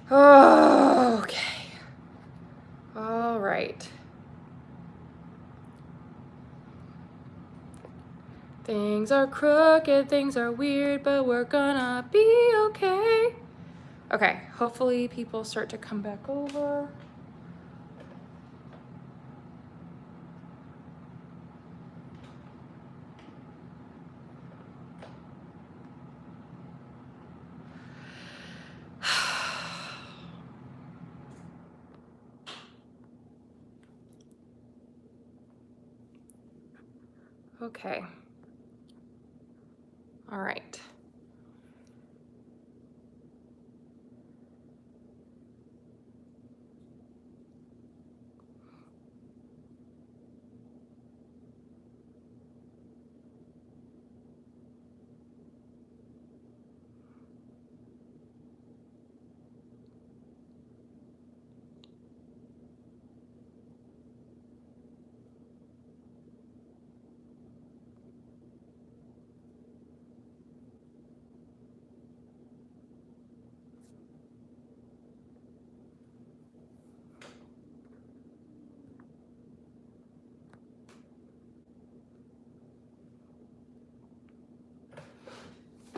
Okay. All right. Things are crooked, things are weird, but we're gonna be okay. Okay, hopefully people start to come back over. Okay. All right.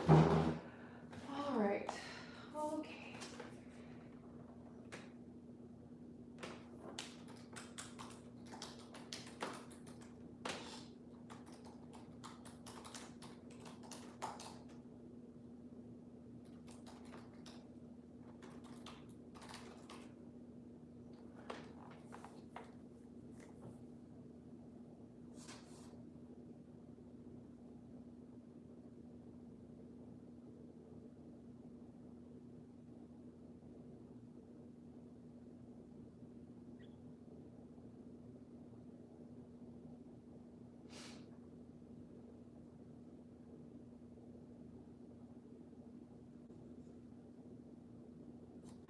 All right. Okay.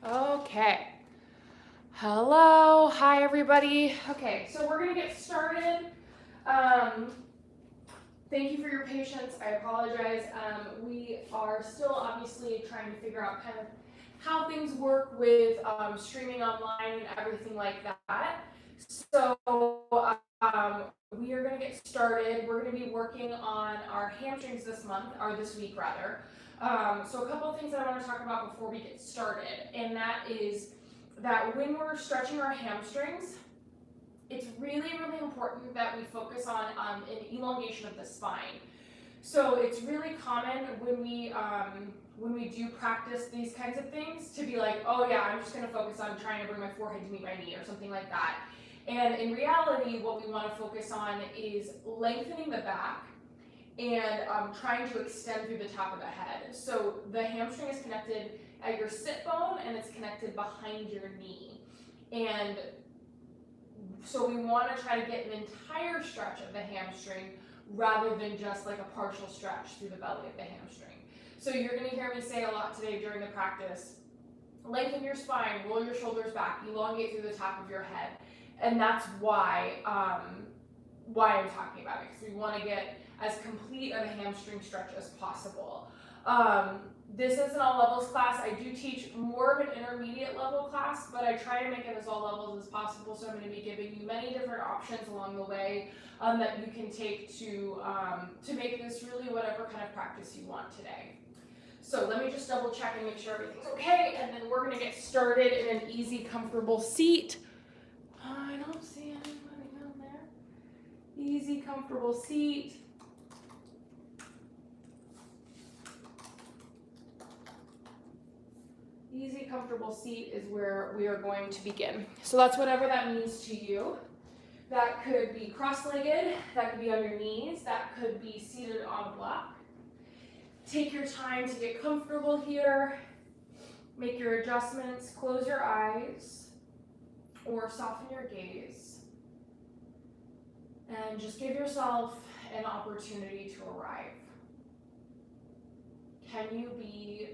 Okay. Hello. Hi, everybody. Okay, so we're going to get started. Um, Thank you for your patience. I apologize. We are still obviously trying to figure out kind of how things work with streaming online and everything like that. So we are going to get started. We're going to be working on our hamstrings this month, or this week rather. So a couple of things that I want to talk about before we get started, and that is that when we're stretching our hamstrings, it's really, really important that we focus on an elongation of the spine. So it's really common when we do practice these kinds of things to be like, oh yeah, I'm just going to focus on trying to bring my forehead to meet my knee or something like that. And in reality, what we want to focus on is lengthening the back and trying to extend through the top of the head. So the hamstring is connected at your sit bone and it's connected behind your knee. And so we want to try to get an entire stretch of the hamstring rather than just like a partial stretch through the belly of the hamstring. So you're going to hear me say a lot today during the practice, lengthen your spine, roll your shoulders back, elongate through the top of your head. And that's why I'm talking about it, because we want to get as complete of a hamstring stretch as possible. This is an all levels class. I do teach more of an intermediate level class, but I try to make it as all levels as possible. So I'm going to be giving you many different options along the way that you can take to make this really whatever kind of practice you want today. So let me just double check and make sure everything's okay, and then we're going to get started in an easy, comfortable seat. I don't see anybody down there. Easy, comfortable seat. Easy, comfortable seat is where we are going to begin. So that's whatever that means to you. That could be cross-legged, that could be on your knees, that could be seated on a block. Take your time to get comfortable here. Make your adjustments, close your eyes, or soften your gaze. And just give yourself an opportunity to arrive. Can you be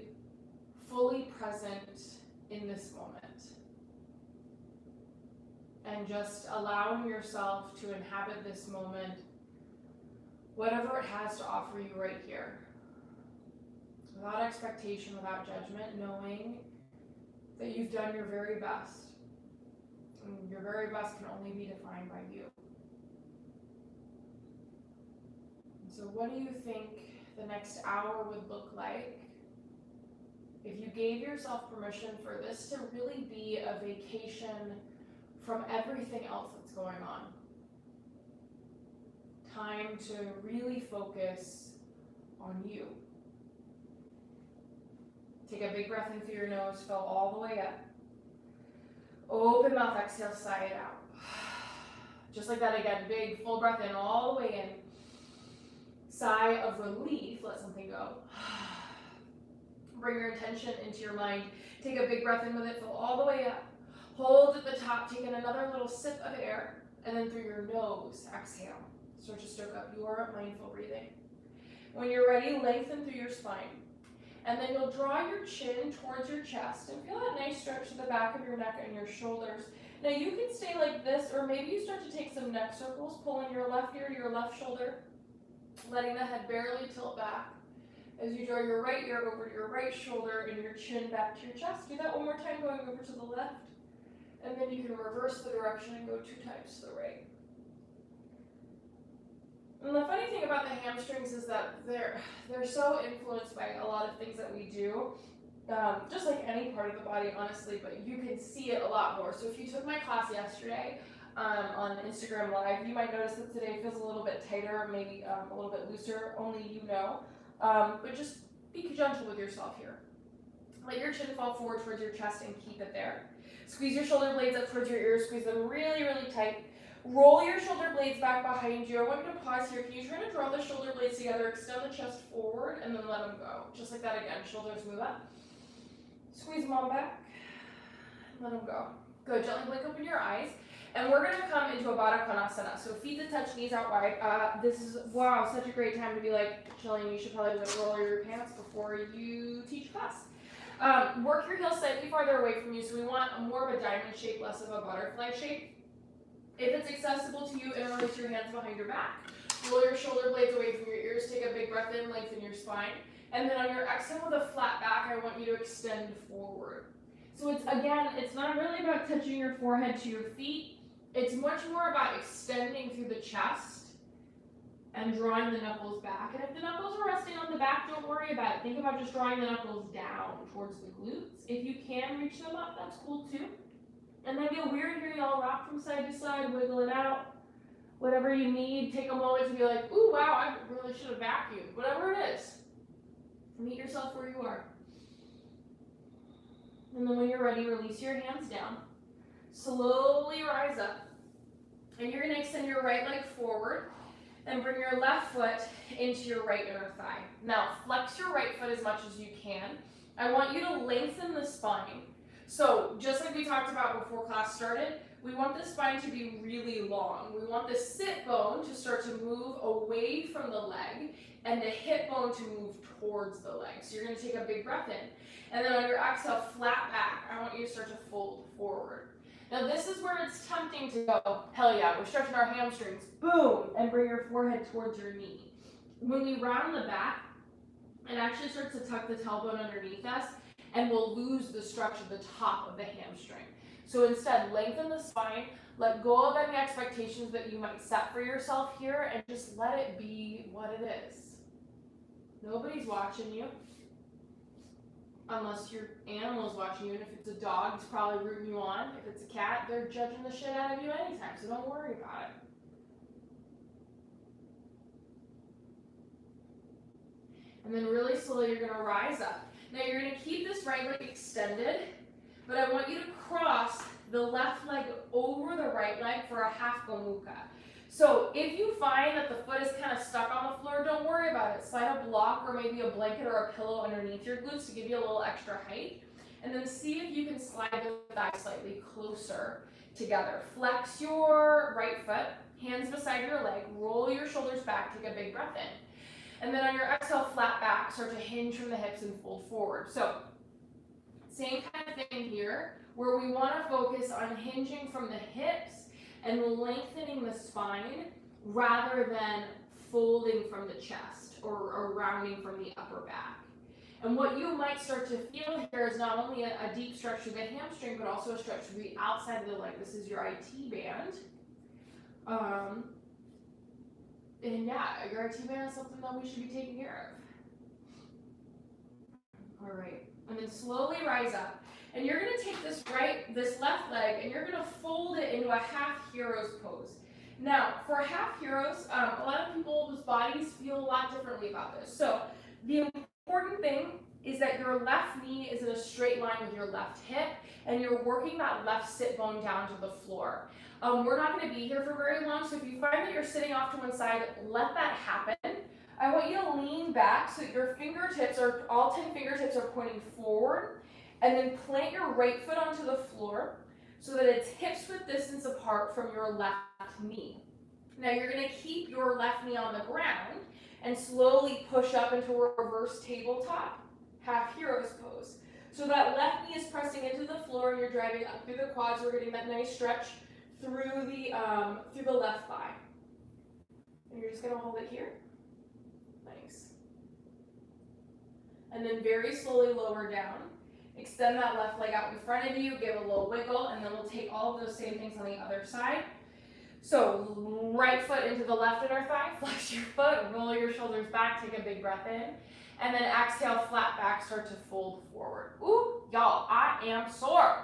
fully present in this moment? And just allowing yourself to inhabit this moment, whatever it has to offer you right here. Without expectation, without judgment, knowing that you've done your very best. And your very best can only be defined by you. And so what do you think the next hour would look like if you gave yourself permission for this to really be a vacation from everything else that's going on? Time to really focus on you. Take a big breath in through your nose, fill all the way up. Open mouth, exhale, sigh it out. Just like that again, big full breath in, all the way in. Sigh of relief, let something go. Bring your attention into your mind. Take a big breath in with it, fill all the way up. Hold at the top, take in another little sip of air, and then through your nose, exhale. Start to stoke up your mindful breathing. When you're ready, lengthen through your spine. And then you'll draw your chin towards your chest and feel that nice stretch to the back of your neck and your shoulders. Now you can stay like this, or maybe you start to take some neck circles, pulling your left ear to your left shoulder, letting the head barely tilt back. As you draw your right ear over to your right shoulder and your chin back to your chest. Do that one more time, going over to the left. And then you can reverse the direction and go 2 times to the right. And the funny thing about the hamstrings is that they're so influenced by a lot of things that we do, just like any part of the body, honestly, but you can see it a lot more. So if you took my class yesterday on Instagram Live, you might notice that today feels a little bit tighter, maybe a little bit looser, only you know. But just be gentle with yourself here. Let your chin fall forward towards your chest and keep it there. Squeeze your shoulder blades up towards your ears, squeeze them really, really tight. Roll your shoulder blades back behind you. I want you to pause here. Can you try to draw the shoulder blades together, extend the chest forward, and then let them go. Just like that again. Shoulders move up. Squeeze them all back. Let them go. Good. Gently blink open your eyes. And we're going to come into a Baddha Konasana. So feet to touch, knees out wide. This is, wow, such a great time to be like chilling. You should probably just roll your pants before you teach class. Work your heels slightly farther away from you. So we want more of a diamond shape, less of a butterfly shape. If it's accessible to you, interlace your hands behind your back. Roll your shoulder blades away from your ears. Take a big breath in, lengthen your spine. And then on your exhale with a flat back, I want you to extend forward. So it's, again, it's not really about touching your forehead to your feet. It's much more about extending through the chest and drawing the knuckles back. And if the knuckles are resting on the back, don't worry about it. Think about just drawing the knuckles down towards the glutes. If you can reach them up, that's cool too. And then feel weird here, y'all rock from side to side, wiggle it out. Whatever you need, take a moment to be like, ooh, wow, I really should have vacuumed. Whatever it is, meet yourself where you are. And then when you're ready, release your hands down. Slowly rise up. And you're gonna extend your right leg forward and bring your left foot into your right inner thigh. Now, flex your right foot as much as you can. I want you to lengthen the spine. So just like we talked about before class started, we want the spine to be really long. We want the sit bone to start to move away from the leg and the hip bone to move towards the leg. So you're going to take a big breath in. And then on your exhale, flat back, I want you to start to fold forward. Now this is where it's tempting to go, hell yeah, we're stretching our hamstrings, boom, and bring your forehead towards your knee. When we round the back, it actually starts to tuck the tailbone underneath us, and we'll lose the stretch at the top of the hamstring. So instead, lengthen the spine, let go of any expectations that you might set for yourself here, and just let it be what it is. Nobody's watching you, unless your animal's watching you, and if it's a dog, it's probably rooting you on. If it's a cat, they're judging the shit out of you anytime, so don't worry about it. And then really slowly, you're gonna rise up. Now you're going to keep this right leg extended, but I want you to cross the left leg over the right leg for a half Gomukhya. So if you find that the foot is kind of stuck on the floor, don't worry about it. Slide a block or maybe a blanket or a pillow underneath your glutes to give you a little extra height. And then see if you can slide the thighs slightly closer together. Flex your right foot, hands beside your leg, roll your shoulders back, take a big breath in. And then on your exhale, flat back, start to hinge from the hips and fold forward. So, same kind of thing here, where we want to focus on hinging from the hips and lengthening the spine rather than folding from the chest or rounding from the upper back. And what you might start to feel here is not only a deep stretch through the hamstring, but also a stretch through the outside of the leg. This is your IT band. And yeah, your IT band is something that we should be taking care of. All right, and then slowly rise up. And you're gonna take this left leg, and you're gonna fold it into a half hero's pose. Now, for half heroes, a lot of people's bodies feel a lot differently about this. So the important thing is that your left knee is in a straight line with your left hip, and you're working that left sit bone down to the floor. We're not going to be here for very long, so if you find that you're sitting off to one side, let that happen. I want you to lean back so that your fingertips are, all 10 fingertips are pointing forward, and then plant your right foot onto the floor so that it's hips width distance apart from your left knee. Now you're going to keep your left knee on the ground and slowly push up into a reverse tabletop, half hero's pose. So that left knee is pressing into the floor and you're driving up through the quads. We're getting that nice stretch through the left thigh. And you're just going to hold it here. Nice. And then very slowly lower down. Extend that left leg out in front of you, give a little wiggle, and then we'll take all of those same things on the other side. So right foot into the left inner thigh, flex your foot, roll your shoulders back, take a big breath in, and then exhale, flat back, start to fold forward. Ooh, y'all, I am sore.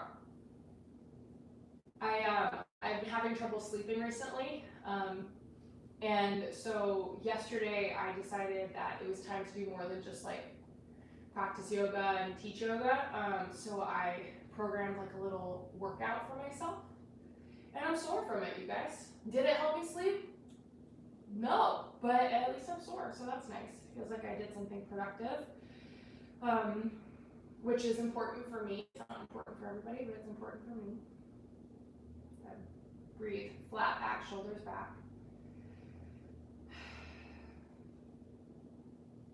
I've been having trouble sleeping recently, and so yesterday I decided that it was time to do more than just like practice yoga and teach yoga, so I programmed like a little workout for myself, and I'm sore from it, you guys. Did it help me sleep? No, but at least I'm sore, so that's nice. It feels like I did something productive, which is important for me. It's not important for everybody, but it's important for me. Breathe, flat back, shoulders back.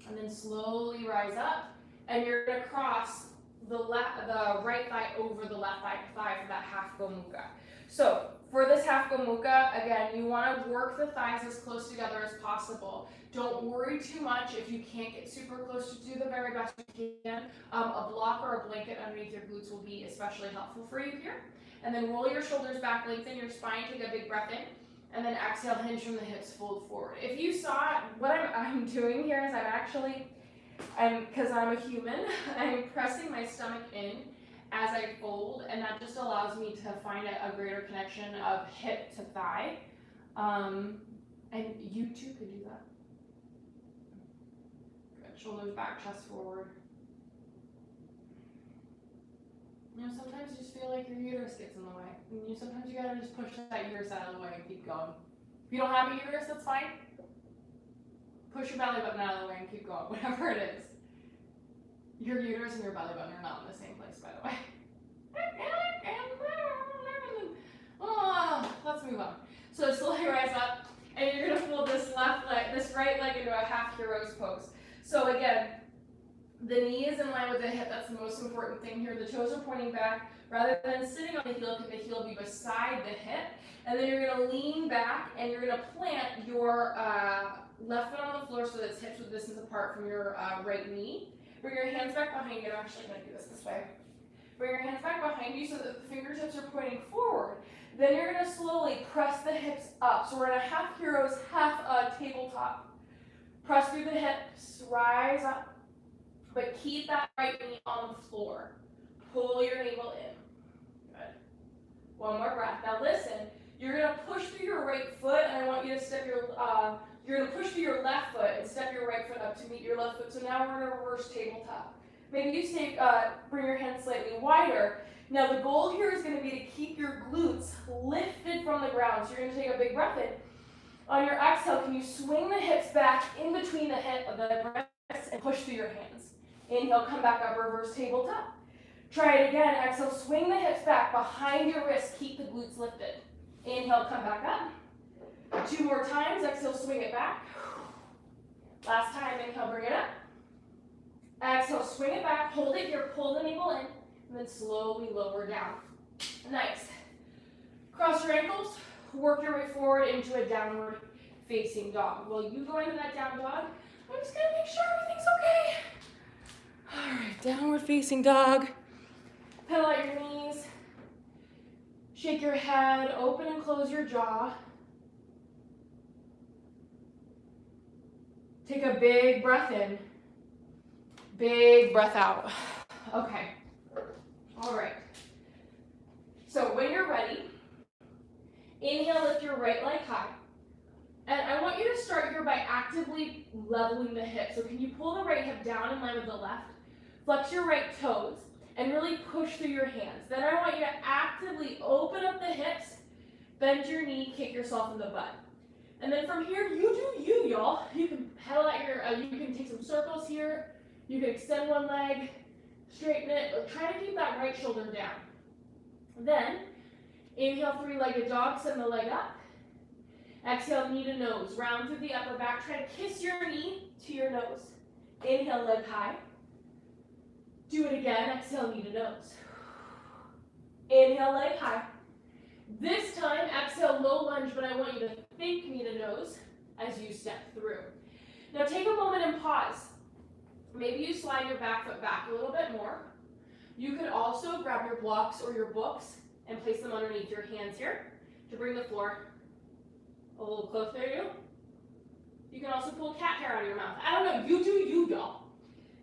And then slowly rise up, and you're gonna cross the right thigh over the left thigh for that half Gomukhya. So for this half Gomukhya, again, you wanna work the thighs as close together as possible. Don't worry too much if you can't get super close. To do the very best you can. A block or a blanket underneath your glutes will be especially helpful for you here. And then roll your shoulders back, lengthen your spine, take a big breath in, and then exhale, hinge from the hips, fold forward. If you saw what I'm doing here is because I'm a human, I'm pressing my stomach in as I fold, and that just allows me to find a greater connection of hip to thigh. And you too could do that. Good. Shoulders back, chest forward. You know, sometimes you just feel like your uterus gets in the way. And sometimes you gotta just push that uterus out of the way and keep going. If you don't have a uterus, that's fine. Push your belly button out of the way and keep going, whatever it is. Your uterus and your belly button are not in the same place, by the way. Let's move on. So slowly rise up, and you're gonna fold this right leg into a half hero's pose. So again, the knee is in line with the hip. That's the most important thing here. The toes are pointing back. Rather than sitting on the heel, can the heel be beside the hip? And then you're going to lean back, and you're going to plant your left foot on the floor so that it's hips width distance apart from your right knee. Bring your hands back behind you. I'm actually going to do this way. Bring your hands back behind you so that the fingertips are pointing forward. Then you're going to slowly press the hips up. So we're in a half heroes, half tabletop. Press through the hips, rise up. But keep that right knee on the floor. Pull your navel in. Good. One more breath. Now listen, you're going to push through your right foot, and I want you to step you're going to push through your left foot and step your right foot up to meet your left foot. So now we're in a reverse tabletop. Maybe you bring your hands slightly wider. Now the goal here is going to be to keep your glutes lifted from the ground. So you're going to take a big breath in. On your exhale, can you swing the hips back in between the breasts and push through your hands? Inhale, come back up, reverse tabletop. Try it again. Exhale, swing the hips back behind your wrist. Keep the glutes lifted. Inhale, come back up. 2 more times. Exhale, swing it back. Last time, inhale, bring it up. Exhale, swing it back. Hold it here. Pull the navel in. And then slowly lower down. Nice. Cross your ankles. Work your way forward into a downward facing dog. While you go into that down dog, I'm just going to make sure everything's okay. All right, downward facing dog. Pedal out your knees. Shake your head, open and close your jaw. Take a big breath in. Big breath out. Okay. All right. So when you're ready, inhale, lift your right leg high. And I want you to start here by actively leveling the hip. So can you pull the right hip down in line with the left? Flex your right toes and really push through your hands. Then I want you to actively open up the hips, bend your knee, kick yourself in the butt. And then from here, you do you, y'all. You can pedal out your, you can take some circles here. You can extend one leg, straighten it, but try to keep that right shoulder down. Then, inhale, three-legged dog, send the leg up. Exhale, knee to nose, round through the upper back. Try to kiss your knee to your nose. Inhale, leg high. Do it again, exhale, knee to nose. Inhale, leg high. This time, exhale, low lunge, but I want you to think knee to nose as you step through. Now take a moment and pause. Maybe you slide your back foot back a little bit more. You could also grab your blocks or your books and place them underneath your hands here to bring the floor a little closer to you. You can also pull cat hair out of your mouth. I don't know, you do you, y'all.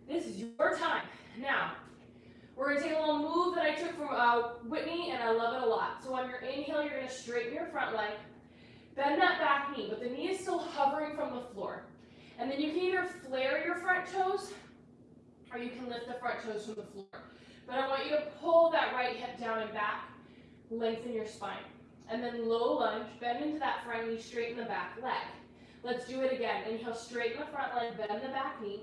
This is your time. Now, we're gonna take a little move that I took from Whitney, and I love it a lot. So on your inhale, you're gonna straighten your front leg, bend that back knee, but the knee is still hovering from the floor. And then you can either flare your front toes, or you can lift the front toes from the floor. But I want you to pull that right hip down and back, lengthen your spine. And then low lunge, bend into that front knee, straighten the back leg. Let's do it again. Inhale, straighten the front leg, bend the back knee.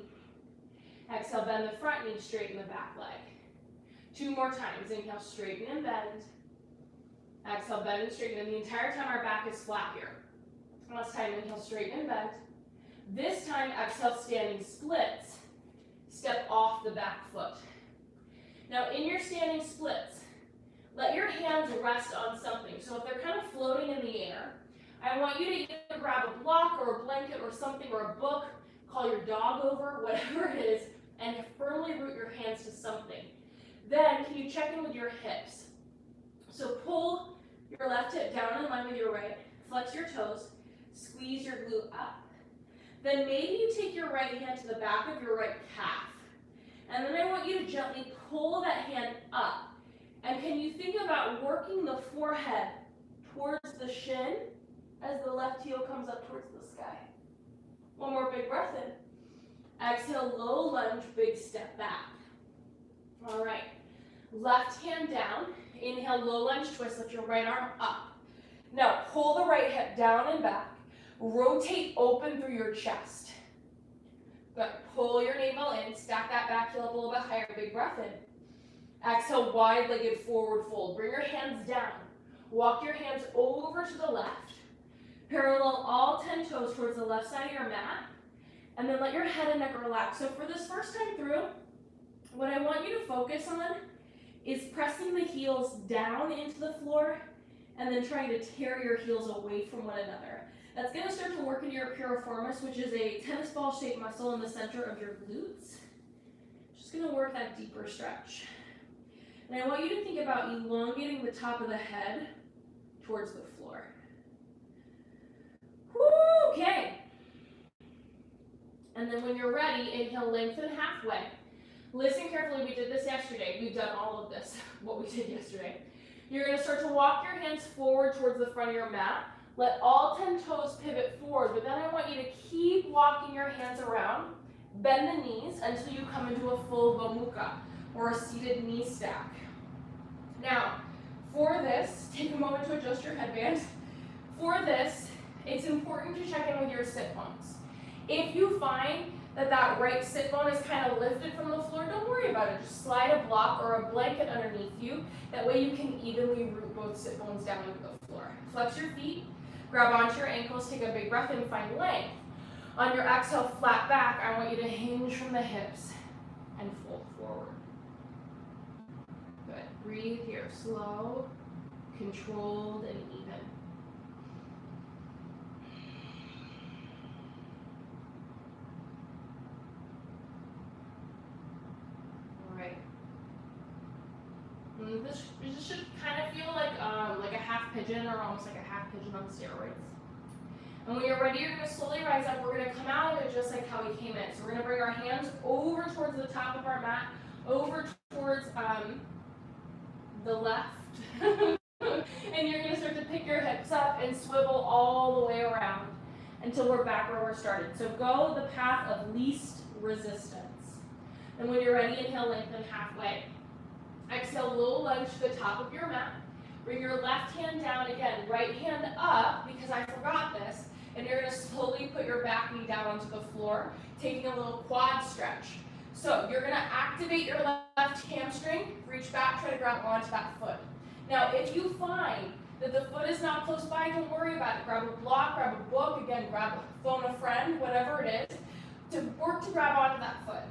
Exhale, bend the front knee, straighten the back leg. 2 more times. Inhale, straighten and bend. Exhale, bend and straighten. And the entire time our back is flat here. Last time, inhale, straighten and bend. This time, exhale, standing splits. Step off the back foot. Now, in your standing splits, let your hands rest on something. So if they're kind of floating in the air, I want you to either grab a block or a blanket or something or a book, call your dog over, whatever it is, and firmly root your hands to something. Then, can you check in with your hips? So pull your left hip down in line with your right, flex your toes, squeeze your glute up. Then maybe you take your right hand to the back of your right calf. And then I want you to gently pull that hand up. And can you think about working the forehead towards the shin as the left heel comes up towards the sky? One more big breath in. Exhale, low lunge, big step back. All right. Left hand down. Inhale, low lunge twist, lift your right arm up. Now pull the right hip down and back. Rotate open through your chest. Good. Pull your navel in, stack that back heel up a little bit higher, big breath in. Exhale, wide-legged forward fold. Bring your hands down. Walk your hands over to the left. Parallel all 10 toes towards the left side of your mat. And then let your head and neck relax. So for this first time through, what I want you to focus on is pressing the heels down into the floor and then trying to tear your heels away from one another. That's going to start to work into your piriformis, which is a tennis ball shaped muscle in the center of your glutes. Just going to work that deeper stretch. And I want you to think about elongating the top of the head towards the floor. Woo, okay. And then when you're ready, inhale, lengthen halfway. Listen carefully, we did this yesterday. We've done all of this, what we did yesterday. You're going to start to walk your hands forward towards the front of your mat. Let all 10 toes pivot forward, but then I want you to keep walking your hands around. Bend the knees until you come into a full Gomukhya, or a seated knee stack. Now, for this, take a moment to adjust your headband. For this, it's important to check in with your sit bones. If you find that that right sit bone is kind of lifted from the floor, don't worry about it. Just slide a block or a blanket underneath you. That way you can evenly root both sit bones down into the floor. Flex your feet, grab onto your ankles, take a big breath in, find length. On your exhale, flat back, I want you to hinge from the hips and fold forward. Good. Breathe here, slow, controlled, and even. This should kind of feel like a half pigeon or almost like a half pigeon on steroids. And when you're ready, you're going to slowly rise up. We're going to come out of it just like how we came in. So we're going to bring our hands over towards the top of our mat, over towards the left. And you're going to start to pick your hips up and swivel all the way around until we're back where we're started. So go the path of least resistance. And when you're ready, inhale, lengthen halfway. Exhale, low lunge to the top of your mat. Bring your left hand down again, right hand up, because I forgot this, and you're going to slowly put your back knee down onto the floor, taking a little quad stretch. So you're going to activate your left hamstring, reach back, try to grab onto that foot. Now, if you find that the foot is not close by, don't worry about it. Grab a block, grab a book, again, phone a friend, whatever it is, to work to grab onto that foot.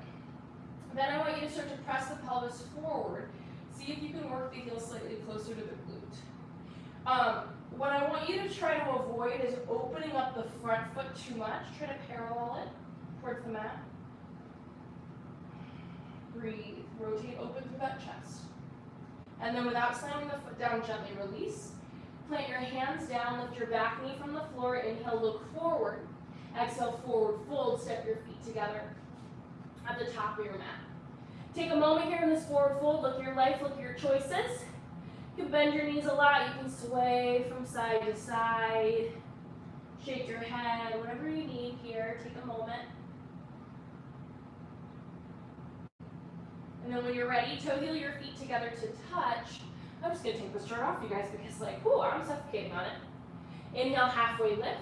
Then I want you to start to press the pelvis forward. See if you can work the heel slightly closer to the glute. What I want you to try to avoid is opening up the front foot too much. Try to parallel it towards the mat. Breathe. Rotate open through that chest. And then without slamming the foot down, gently release. Plant your hands down, lift your back knee from the floor. Inhale, look forward. Exhale, forward fold. Step your feet together at the top of your mat. Take a moment here in this forward fold. Look at your life, look at your choices. You can bend your knees a lot. You can sway from side to side. Shake your head, whatever you need here. Take a moment. And then when you're ready, toe heel your feet together to touch. I'm just going to take this shirt off, you guys, because I'm suffocating on it. Inhale, halfway lift.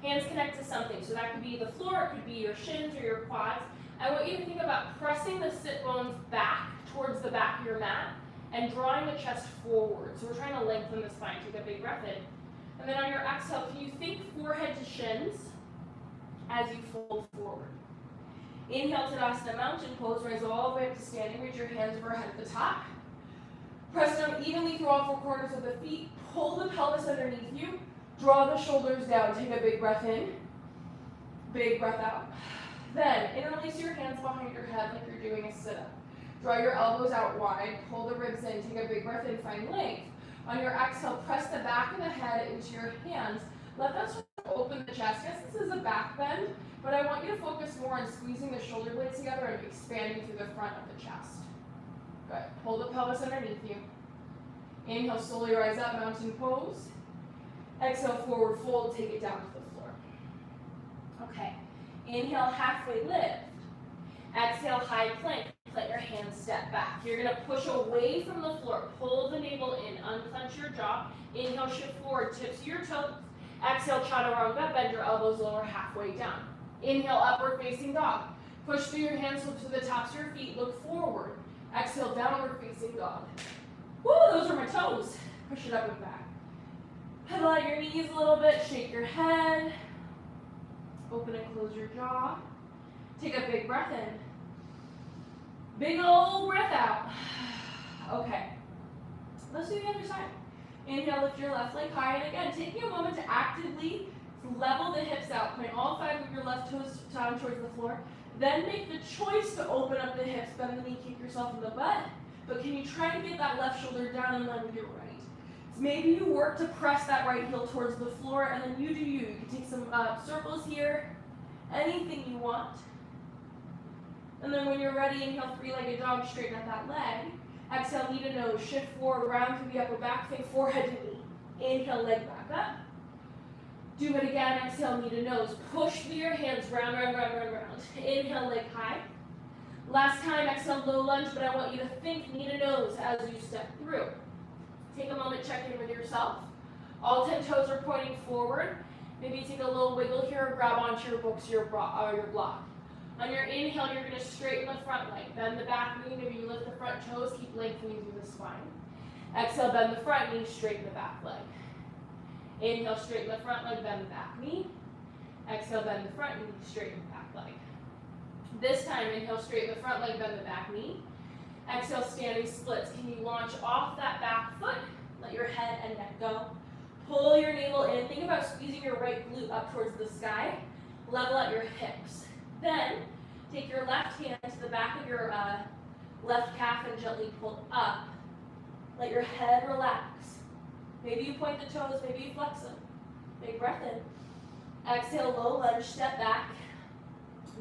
Hands connect to something. So that could be the floor, it could be your shins or your quads. I want you to think about pressing the sit bones back towards the back of your mat and drawing the chest forward. So we're trying to lengthen the spine. Take a big breath in. And then on your exhale, can you think forehead to shins as you fold forward? Inhale, Tadasana Mountain Pose. Rise all the way up to standing. Reach your hands overhead at the top. Press down evenly through all four corners of the feet. Pull the pelvis underneath you. Draw the shoulders down. Take a big breath in. Big breath out. Then, interlace your hands behind your head like you're doing a sit-up. Draw your elbows out wide, pull the ribs in, take a big breath in, find length. On your exhale, press the back of the head into your hands. Let that sort of open the chest. Yes, this is a back bend, but I want you to focus more on squeezing the shoulder blades together and expanding through the front of the chest. Good. Pull the pelvis underneath you. Inhale, slowly rise up, mountain pose. Exhale, forward fold, take it down to the floor. Okay. Inhale, halfway lift. Exhale, high plank. Let your hands step back. You're going to push away from the floor. Pull the navel in. Unclench your jaw. Inhale, shift forward. Tips of your toes. Exhale, chaturanga. Bend your elbows lower halfway down. Inhale, upward facing dog. Push through your hands to the tops of your feet. Look forward. Exhale, downward facing dog. Woo, those are my toes. Push it up and back. Pedal out your knees a little bit. Shake your head. Open and close your jaw. Take a big breath in. Big old breath out. Okay. Let's do the other side. Inhale, lift your left leg high. And again, taking a moment to actively level the hips out. Point all 5 of your left toes down towards the floor. Then make the choice to open up the hips. Bend the knee, kick yourself in the butt. But can you try to get that left shoulder down in line with your right? So maybe you work to press that right heel towards the floor, and then you do you. You can take some circles here. Anything you want. And then when you're ready, inhale, three-legged dog, straighten out that leg. Exhale, knee to nose, shift forward, round through the upper back, think forehead to knee. Inhale, leg back up. Do it again, exhale, knee to nose. Push through your hands, round, round, round, round, round. Inhale, leg high. Last time, exhale, low lunge, but I want you to think knee to nose as you step through. Take a moment, check in with yourself. All 10 toes are pointing forward. Maybe take a little wiggle here, or grab onto your books or your block. On your inhale, you're going to straighten the front leg. Bend the back knee, maybe you lift the front toes, keep lengthening through the spine. Exhale, bend the front knee, straighten the back leg. Inhale, straighten the front leg, bend the back knee. Exhale, bend the front knee, straighten the back leg. This time, inhale, straighten the front leg, bend the back knee. Exhale, standing splits. Can you launch off that back foot? Let your head and neck go. Pull your navel in. Think about squeezing your right glute up towards the sky. Level out your hips. Then, take your left hand to the back of your left calf and gently pull up. Let your head relax. Maybe you point the toes, maybe you flex them. Big breath in. Exhale, low lunge, step back.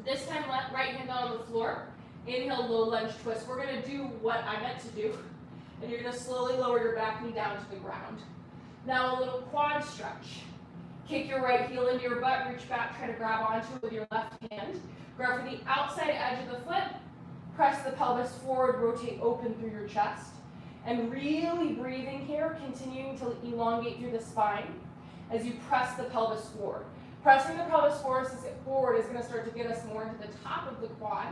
This time, let right hand down on the floor. Inhale, low lunge twist. We're gonna do what I meant to do. And you're gonna slowly lower your back knee down to the ground. Now a little quad stretch. Kick your right heel into your butt, reach back, try to grab onto it with your left hand. Grab for the outside edge of the foot. Press the pelvis forward, rotate open through your chest. And really breathing here, continuing to elongate through the spine as you press the pelvis forward. Pressing the pelvis forward is going to start to get us more into the top of the quad,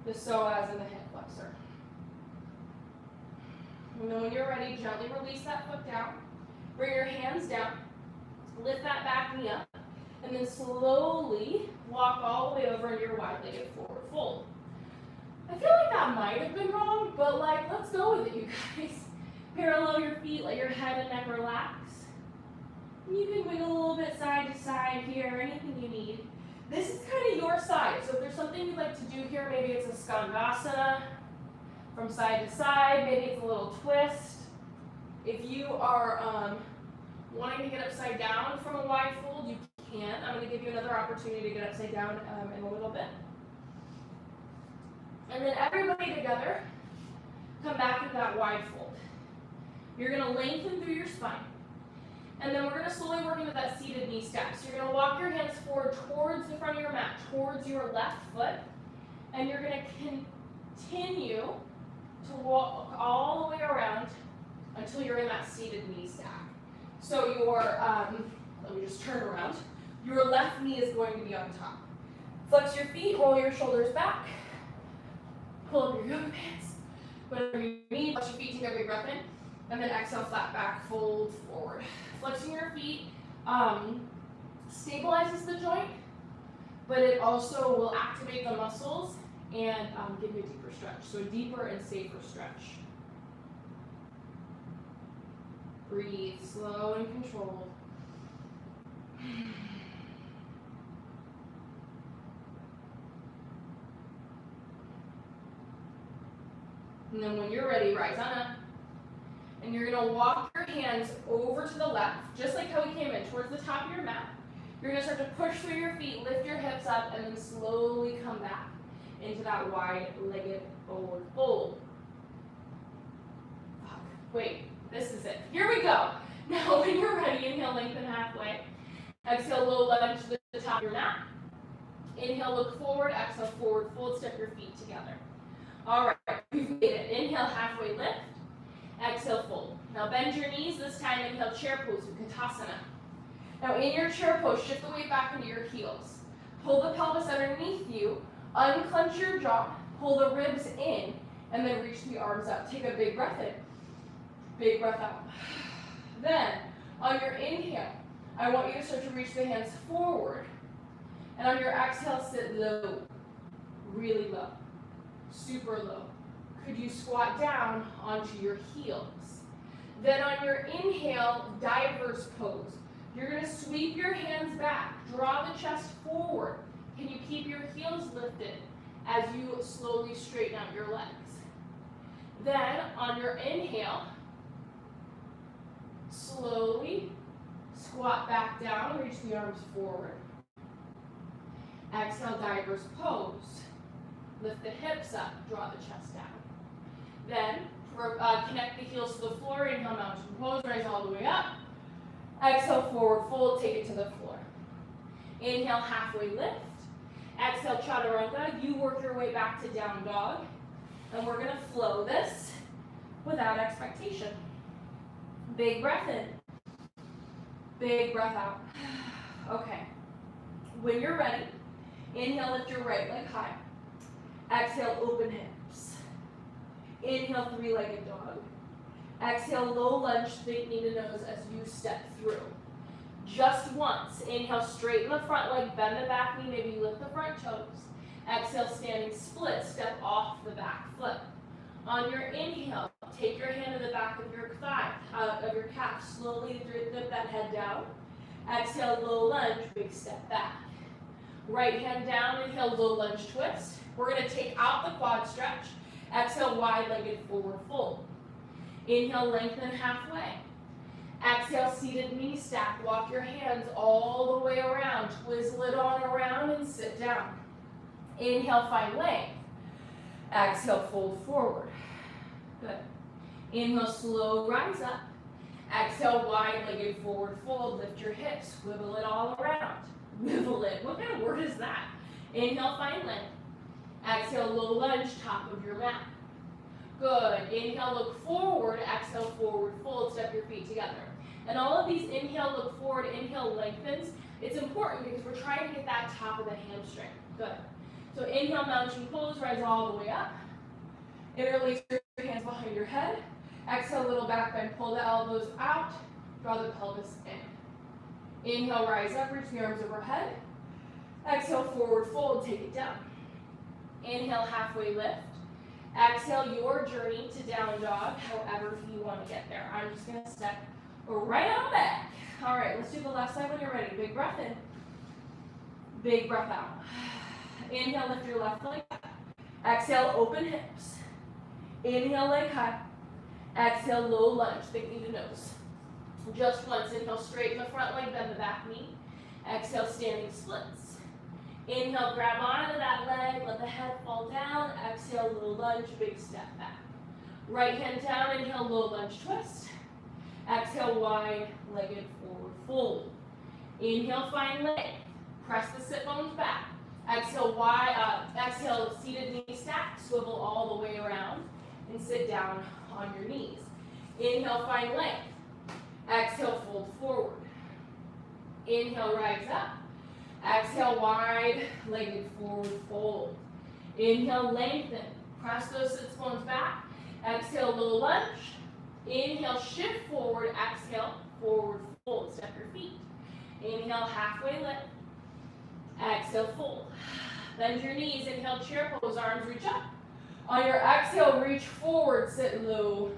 the psoas and the hip flexor. And then when you're ready, gently release that foot down. Bring your hands down. Lift that back knee up. And then slowly walk all the way over into your wide-legged forward fold. I feel like that might have been wrong, but let's go with it, you guys. Parallel your feet, let your head and neck relax. You can wiggle a little bit side to side here, anything you need. This is kind of your side, so if there's something you'd like to do here, maybe it's a skandasana from side to side, maybe it's a little twist. If you are wanting to get upside down from a wide fold, you can. I'm going to give you another opportunity to get upside down in a little bit. And then everybody together, come back into that wide fold. You're going to lengthen through your spine. And then we're going to slowly work into that seated knee step. So you're going to walk your hands forward towards the front of your mat, towards your left foot. And you're going to continue to walk all the way around until you're in that seated knee stack. So your, let me just turn around. Your left knee is going to be on top. Flex your feet, roll your shoulders back. Pull up your yoga pants, whatever you need. Flex your feet, take a big breath in, and then exhale, flat back, fold forward. Flexing your feet stabilizes the joint, but it also will activate the muscles and give you a deeper stretch. So a deeper and safer stretch. Breathe, slow and controlled. And then when you're ready, rise on up. And you're going to walk your hands over to the left, just like how we came in, towards the top of your mat. You're going to start to push through your feet, lift your hips up, and then slowly come back into that wide-legged forward fold. Wait, this is it. Here we go. Now when you're ready, inhale, lengthen halfway. Exhale, low lunge to the top of your mat. Inhale, look forward. Exhale, forward fold, step your feet together. All right, we've made it. Inhale, halfway lift. Exhale, fold. Now bend your knees. This time, inhale, chair pose, Utkatasana. Now in your chair pose, shift the weight back into your heels. Pull the pelvis underneath you. Unclench your jaw. Pull the ribs in, and then reach the arms up. Take a big breath in. Big breath out. Then, on your inhale, I want you to start to reach the hands forward. And on your exhale, sit low. Really low. Super low. Could you squat down onto your heels? Then on your inhale, diverse pose. You're going to sweep your hands back. Draw the chest forward. Can you keep your heels lifted as you slowly straighten out your legs? Then on your inhale, slowly squat back down, reach the arms forward. Exhale, diverse pose. Lift the hips up, draw the chest down. Then connect the heels to the floor, inhale, mountain pose, rise all the way up. Exhale, forward fold, take it to the floor. Inhale, halfway lift. Exhale, chaturanga. You work your way back to down dog. And we're gonna flow this without expectation. Big breath in. Big breath out. Okay. When you're ready, inhale, lift your right leg high. Exhale, open hips. Inhale, three-legged dog. Exhale, low lunge, think knee to nose as you step through. Just once. Inhale, straighten the front leg, bend the back knee, maybe lift the front toes. Exhale, standing split, step off the back foot. On your inhale, take your hand to the back of your thigh, of your calf. Slowly dip that head down. Exhale, low lunge, big step back. Right hand down, inhale, low lunge twist. We're going to take out the quad stretch. Exhale, wide-legged forward fold. Inhale, lengthen halfway. Exhale, seated knee stack. Walk your hands all the way around. Twizzle it on around and sit down. Inhale, find length. Exhale, fold forward. Good. Inhale, slow rise up. Exhale, wide-legged forward fold. Lift your hips. Wiggle it all around. Wiggle it. What kind of word is that? Inhale, find length. Exhale, low lunge, top of your mat. Good. Inhale, look forward. Exhale, forward fold. Step your feet together. And all of these inhale, look forward, inhale, lengthens. It's important because we're trying to get that top of the hamstring. Good. So inhale, mountain pose, rise all the way up. Interlace your hands behind your head. Exhale, little back bend, pull the elbows out, draw the pelvis in. Inhale, rise up, reach the arms overhead. Exhale, forward fold, take it down. Inhale, halfway lift. Exhale, your journey to down dog, however you want to get there. I'm just going to step right on back. All right, let's do the left side when you're ready. Big breath in. Big breath out. Inhale, lift your left leg up. Exhale, open hips. Inhale, leg high. Exhale, low lunge, big knee to nose. Just once. Inhale, straighten the front leg, bend the back knee. Exhale, standing splits. Inhale, grab onto that leg, let the head fall down. Exhale, low lunge, big step back. Right hand down, inhale, low lunge twist. Exhale, wide-legged forward fold. Inhale, find length. Press the sit bones back. Exhale, exhale, seated knee stack. Swivel all the way around and sit down on your knees. Inhale, find length. Exhale, fold forward. Inhale, rise up. Exhale, wide-legged forward fold. Inhale, lengthen. Press those sits bones back. Exhale, low lunge. Inhale, shift forward. Exhale, forward fold. Step your feet. Inhale, halfway lift. Exhale, fold. Bend your knees. Inhale, chair pose. Arms reach up. On your exhale, reach forward. Sit low,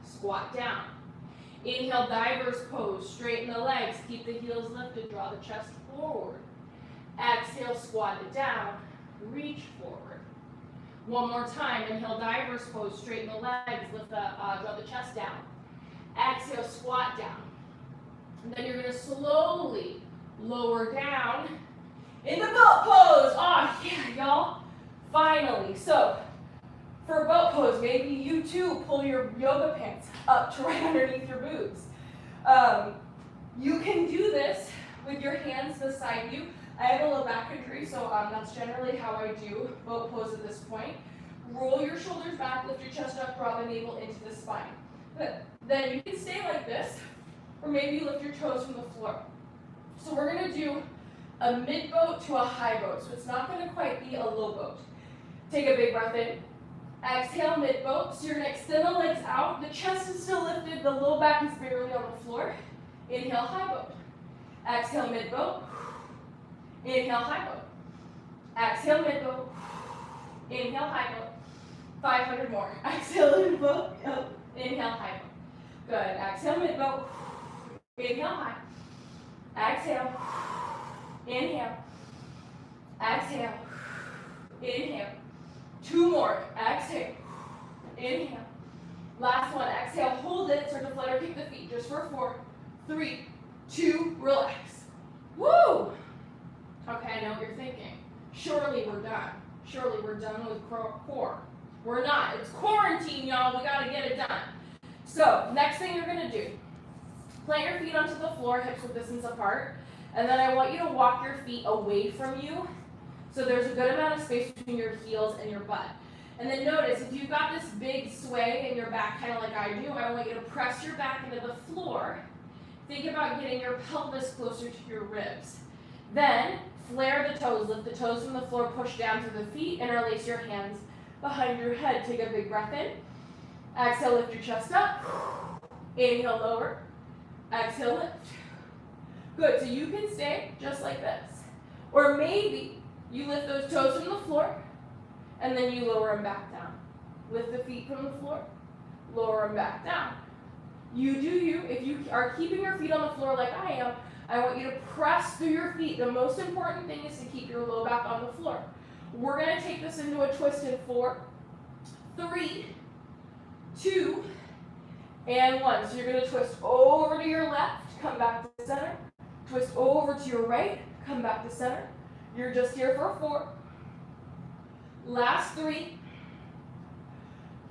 squat down. Inhale, diver's pose. Straighten the legs. Keep the heels lifted. Draw the chest forward. Exhale, squat it down. Reach forward. One more time. Inhale, diver's pose. Straighten the legs. Draw the chest down. Exhale, squat down. And then you're going to slowly lower down into boat pose. Oh, yeah, y'all. Finally. So, for boat pose, maybe you too pull your yoga pants up to right underneath your boobs. You can do this with your hands beside you. I have a low back injury, so that's generally how I do boat pose at this point. Roll your shoulders back, lift your chest up, draw the navel into the spine. Good. Then you can stay like this, or maybe you lift your toes from the floor. So we're going to do a mid boat to a high boat, so it's not going to quite be a low boat. Take a big breath in. Exhale, mid boat. So you're going to extend the legs out. The chest is still lifted. The low back is barely on the floor. Inhale, high boat. Exhale, mid boat. Inhale, high boat. Exhale, mid boat. Inhale, high boat. 500 more. Exhale, mid boat. Inhale, high boat. Good. Exhale, mid boat. Inhale, high. Exhale. Inhale. Exhale. Inhale. Two more. Exhale. Inhale. Last one. Exhale. Hold it. Start to flutter kick the feet. Just for 4, 3, 2, relax. Woo! Okay, I know what you're thinking. Surely we're done. Surely we're done with core. We're not. It's quarantine, y'all. We gotta get it done. So, next thing you're gonna do, plant your feet onto the floor, hips width distance apart, and then I want you to walk your feet away from you so there's a good amount of space between your heels and your butt. And then notice, if you've got this big sway in your back, kind of like I do, I want you to press your back into the floor. Think about getting your pelvis closer to your ribs. Then, flare the toes, lift the toes from the floor, push down to the feet, interlace your hands behind your head. Take a big breath in. Exhale, lift your chest up. Inhale, lower. Exhale, lift. Good, so you can stay just like this. Or maybe you lift those toes from the floor, and then you lower them back down. Lift the feet from the floor, lower them back down. You do you. If you are keeping your feet on the floor like I am, I want you to press through your feet. The most important thing is to keep your low back on the floor. We're going to take this into a twist in 4, 3, 2, and 1. So you're going to twist over to your left, come back to center. Twist over to your right, come back to center. You're just here for 4. Last 3.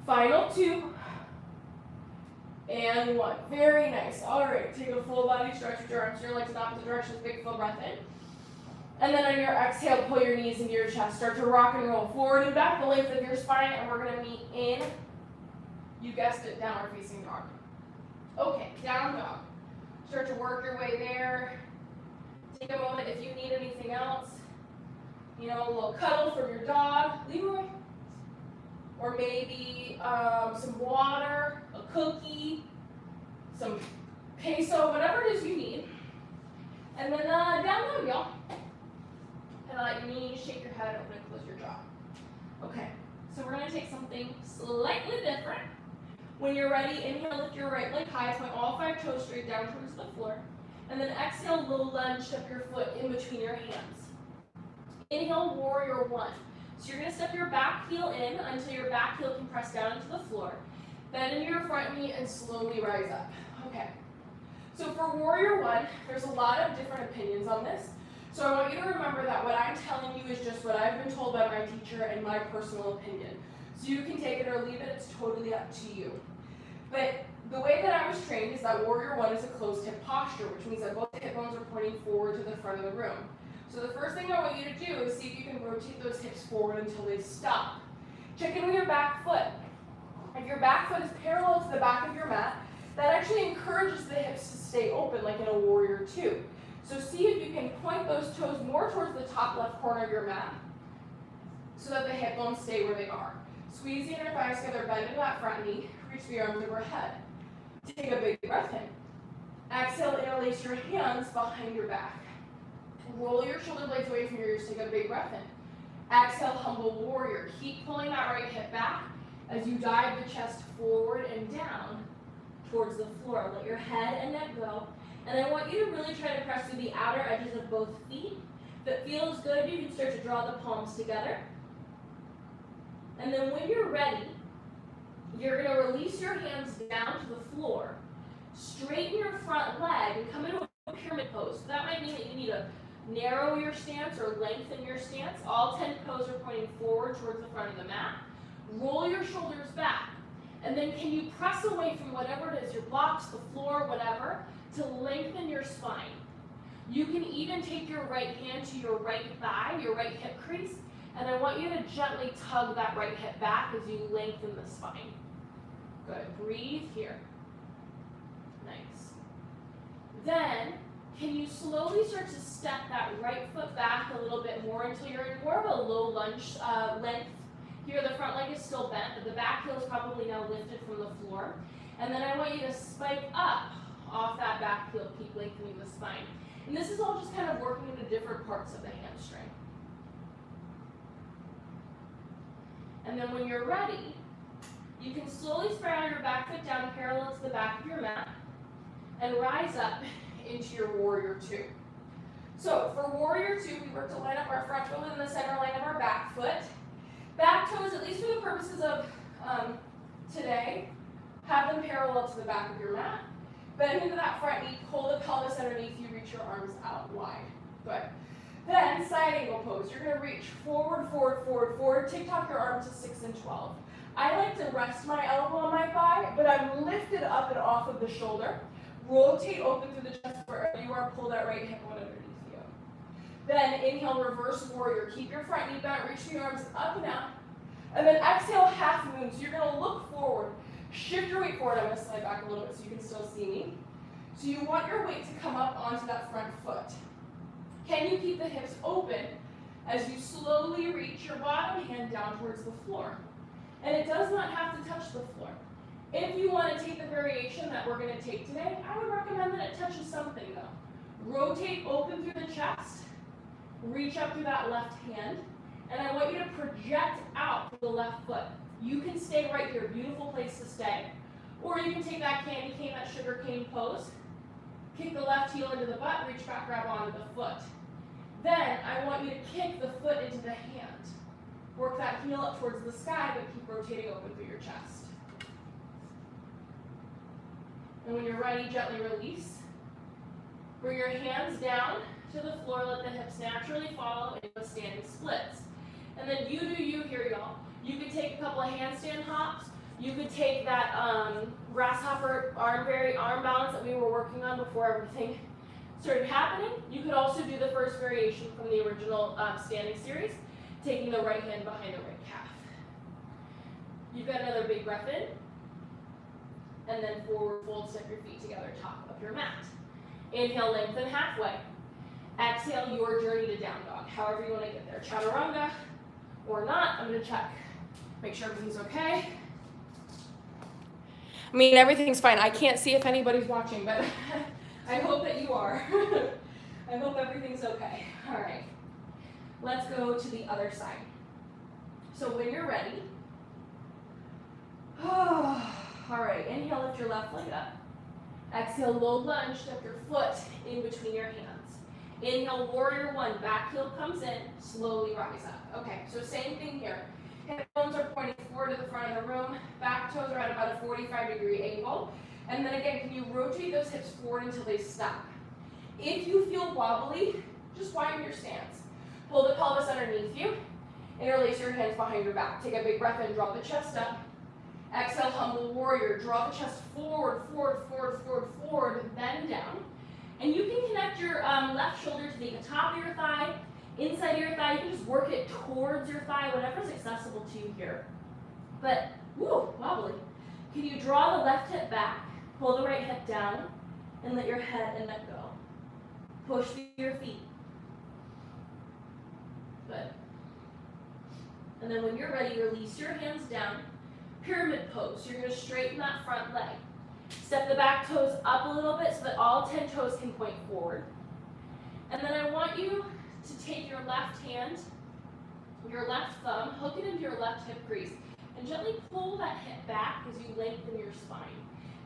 Final 2. And 1. Very nice. All right, take a full body stretch with your arms to your legs in opposite directions. Big full breath in. And then on your exhale, pull your knees into your chest. Start to rock and roll forward and back the length of your spine, and we're going to meet in, you guessed it, downward facing dog. Okay, down dog. Start to work your way there. Take a moment if you need anything else. You know, a little cuddle from your dog, Leroy. Or maybe some water, a cookie, some queso, whatever it is you need. And then down dog, y'all. And let your knees, shake your head, open and close your jaw. Okay, so we're gonna take something slightly different. When you're ready, inhale, lift your right leg high, point all 5 toes straight down towards the floor. And then exhale, low lunge, step your foot in between your hands. Inhale, warrior 1. So you're gonna step your back heel in until your back heel can press down into the floor. Bend into your front knee and slowly rise up. Okay. So for warrior 1, there's a lot of different opinions on this. So I want you to remember that what I'm telling you is just what I've been told by my teacher and my personal opinion. So you can take it or leave it, it's totally up to you. But the way that I was trained is that warrior 1 is a closed hip posture, which means that both hip bones are pointing forward to the front of the room. So the first thing I want you to do is see if you can rotate those hips forward until they stop. Check in with your back foot. If your back foot is parallel to the back of your mat, that actually encourages the hips to stay open like in a warrior 2. So see if you can point those toes more towards the top left corner of your mat so that the hip bones stay where they are. Squeeze the inner thighs together, bend into that front knee, reach the arms overhead. Take a big breath in. Exhale, interlace your hands behind your back. Roll your shoulder blades away from your ears, take a big breath in. Exhale, humble warrior. Keep pulling that right hip back as you dive the chest forward and down towards the floor. Let your head and neck go. And I want you to really try to press through the outer edges of both feet. If it feels good, you can start to draw the palms together. And then when you're ready, you're going to release your hands down to the floor. Straighten your front leg and come into a pyramid pose. So that might mean that you need to narrow your stance or lengthen your stance. All 10 toes are pointing forward towards the front of the mat. Roll your shoulders back. And then can you press away from whatever it is, your blocks, the floor, whatever, to lengthen your spine. You can even take your right hand to your right thigh, your right hip crease, and I want you to gently tug that right hip back as you lengthen the spine. Good, breathe here. Nice. Then, can you slowly start to step that right foot back a little bit more until you're in more of a low lunge length. Here the front leg is still bent, but the back heel is probably now lifted from the floor. And then I want you to spike up off that back heel, keep lengthening the spine. And this is all just kind of working into different parts of the hamstring. And then when you're ready, you can slowly spread out your back foot down parallel to the back of your mat and rise up into your warrior 2. So for warrior 2, we work to line up our front toe within the center line of our back foot. Back toes, at least for the purposes of today, have them parallel to the back of your mat. Bend into that front knee, pull the pelvis underneath you, reach your arms out wide. Good. Then side angle pose. You're going to reach forward, forward, forward, forward. Tick-tock your arms to 6 and 12. I like to rest my elbow on my thigh, but I'm lifted up and off of the shoulder. Rotate open through the chest wherever you are. Pull that right hip one underneath you. Then inhale, reverse warrior. Keep your front knee bent, reach the arms up and out. And then exhale, half moon. So you're going to look forward. Shift your weight forward. I'm going to slide back a little bit so you can still see me. So you want your weight to come up onto that front foot. Can you keep the hips open as you slowly reach your bottom hand down towards the floor? And it does not have to touch the floor. If you want to take the variation that we're going to take today, I would recommend that it touches something though. Rotate open through the chest, reach up through that left hand, and I want you to project out through the left foot. You can stay right here, beautiful place to stay. Or you can take that candy cane, that sugar cane pose, kick the left heel into the butt, reach back, grab onto the foot. Then I want you to kick the foot into the hand. Work that heel up towards the sky, but keep rotating open through your chest. And when you're ready, gently release. Bring your hands down to the floor, let the hips naturally follow into standing splits. And then you do you here, y'all. You could take a couple of handstand hops. You could take that grasshopper arm balance that we were working on before everything started happening. You could also do the first variation from the original standing series, taking the right hand behind the right calf. You've got another big breath in, and then forward fold, step your feet together, top of your mat. Inhale, lengthen halfway. Exhale, your journey to down dog, however you want to get there. Chaturanga or not, I'm going to check. Make sure everything's okay. I mean, everything's fine. I can't see if anybody's watching, but I hope that you are. I hope everything's okay. All right. Let's go to the other side. So when you're ready, all right, inhale, lift your left leg up. Exhale, low lunge, step your foot in between your hands. Inhale, warrior one, back heel comes in, slowly rise up. Okay, so same thing here. Hip bones are pointing forward to the front of the room, back toes are at about a 45-degree angle. And then again, can you rotate those hips forward until they stop? If you feel wobbly, just widen your stance. Pull the pelvis underneath you, interlace your hands behind your back. Take a big breath in, draw the chest up. Exhale, humble warrior. Draw the chest forward, forward, forward, forward, forward, bend down. And you can connect your left shoulder to the top of your thigh, inside of your thigh. You can just work it towards your thigh, whatever's accessible to you here. But, woo, wobbly. Can you draw the left hip back, pull the right hip down, and let your head and neck go. Push through your feet. Good. And then when you're ready, release your hands down. Pyramid pose. So you're going to straighten that front leg. Step the back toes up a little bit so that all 10 toes can point forward. And then I want you to take your left hand, your left thumb, hook it into your left hip crease, and gently pull that hip back as you lengthen your spine.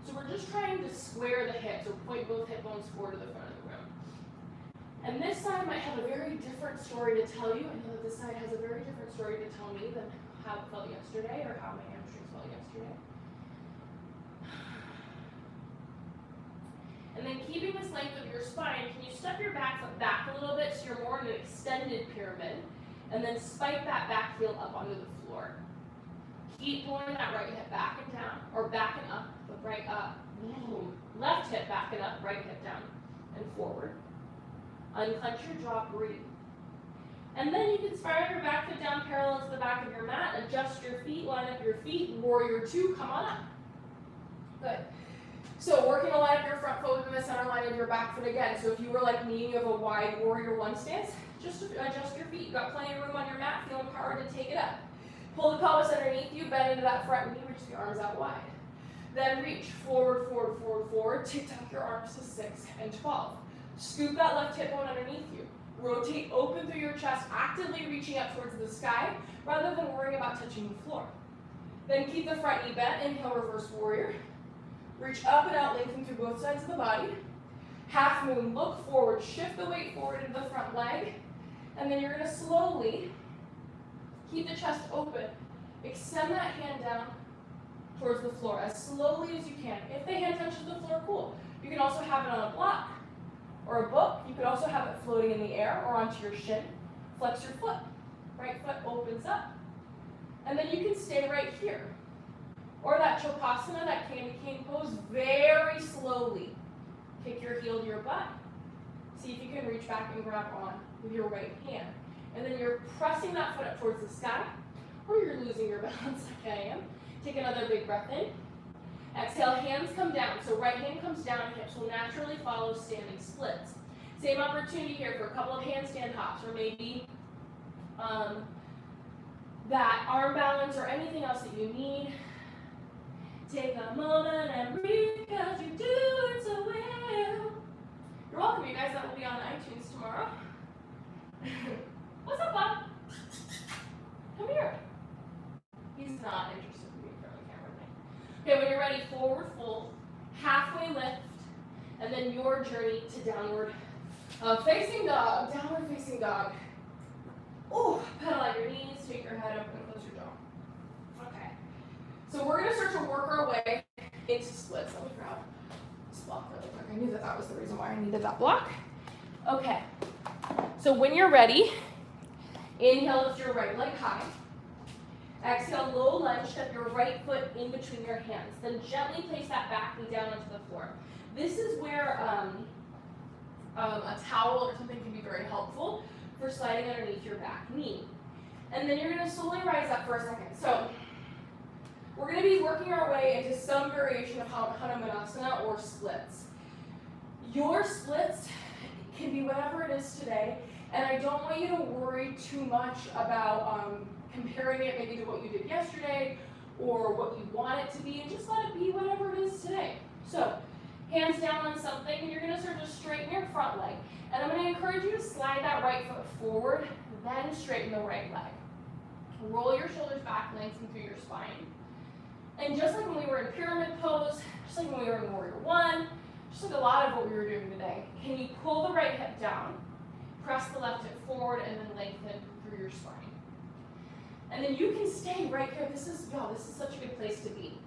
So we're just trying to square the hips, or point both hip bones forward to the front of the room. And this side might have a very different story to tell you. I know that this side has a very different story to tell me than how it felt yesterday or how my hamstrings felt yesterday. And then keeping this length of your spine, can you step your back foot back a little bit so you're more in an extended pyramid, and then spike that back heel up onto the floor. Keep pulling that right hip back and down, or back and up, but right up. Left hip back and up, right hip down and forward. Unclench your jaw, breathe. And then you can spiral your back foot down parallel to the back of your mat, adjust your feet, line up your feet, warrior two, come on up. Good. So working to line up your front foot within the center line of your back foot again. So if you were like me and you have a wide warrior one stance, just adjust your feet. You've got plenty of room on your mat, feel empowered to take it up. Pull the pelvis underneath you, bend into that front knee, reach the arms out wide. Then reach forward, forward, forward, forward. Tick-tock your arms to 6 and 12. Scoop that left hip bone underneath you. Rotate open through your chest, actively reaching up towards the sky, rather than worrying about touching the floor. Then keep the front knee bent, inhale, reverse warrior. Reach up and out, lengthen through both sides of the body. Half moon, look forward, shift the weight forward into the front leg, and then you're gonna slowly keep the chest open. Extend that hand down towards the floor as slowly as you can. If the hand touches the floor, cool. You can also have it on a block or a book. You could also have it floating in the air or onto your shin. Flex your foot. Right foot opens up. And then you can stay right here. Or that Chokasana, that candy cane pose, very slowly. Kick your heel to your butt. See if you can reach back and grab on with your right hand. And then you're pressing that foot up towards the sky, or you're losing your balance like I am. Take another big breath in. Exhale, hands come down. So right hand comes down, hips will naturally follow standing splits. Same opportunity here for a couple of handstand hops, or maybe that arm balance or anything else that you need. Take a moment and breathe because you do it so well. You're welcome, you guys. That will be on iTunes tomorrow. What's up, Bob? Come here. He's not interested in being in front of the camera tonight. Okay, when you're ready, forward fold, halfway lift, and then your journey to downward facing dog. Downward facing dog. Ooh, pedal out your knees, take your head up and close your jaw. Okay. So we're going to start to work our way into splits. Let me grab I needed that block. Okay, so when you're ready, inhale, lift your right leg high. Exhale, low lunge, step your right foot in between your hands. Then gently place that back knee down onto the floor. This is where a towel or something can be very helpful for sliding underneath your back knee. And then you're going to slowly rise up for a second. So we're going to be working our way into some variation of Hanumanasana or splits. Your splits can be whatever it is today, and I don't want you to worry too much about comparing it maybe to what you did yesterday or what you want it to be, and just let it be whatever it is today. So hands down on something, and you're going to start to straighten your front leg. And I'm going to encourage you to slide that right foot forward, then straighten the right leg. Roll your shoulders back, lengthen through your spine. And just like when we were in pyramid pose, just like when we were in warrior one, just like a lot of what we were doing today, can you pull the right hip down, press the left hip forward, and then lengthen through your spine. And then you can stay right here. This is such a good place to be.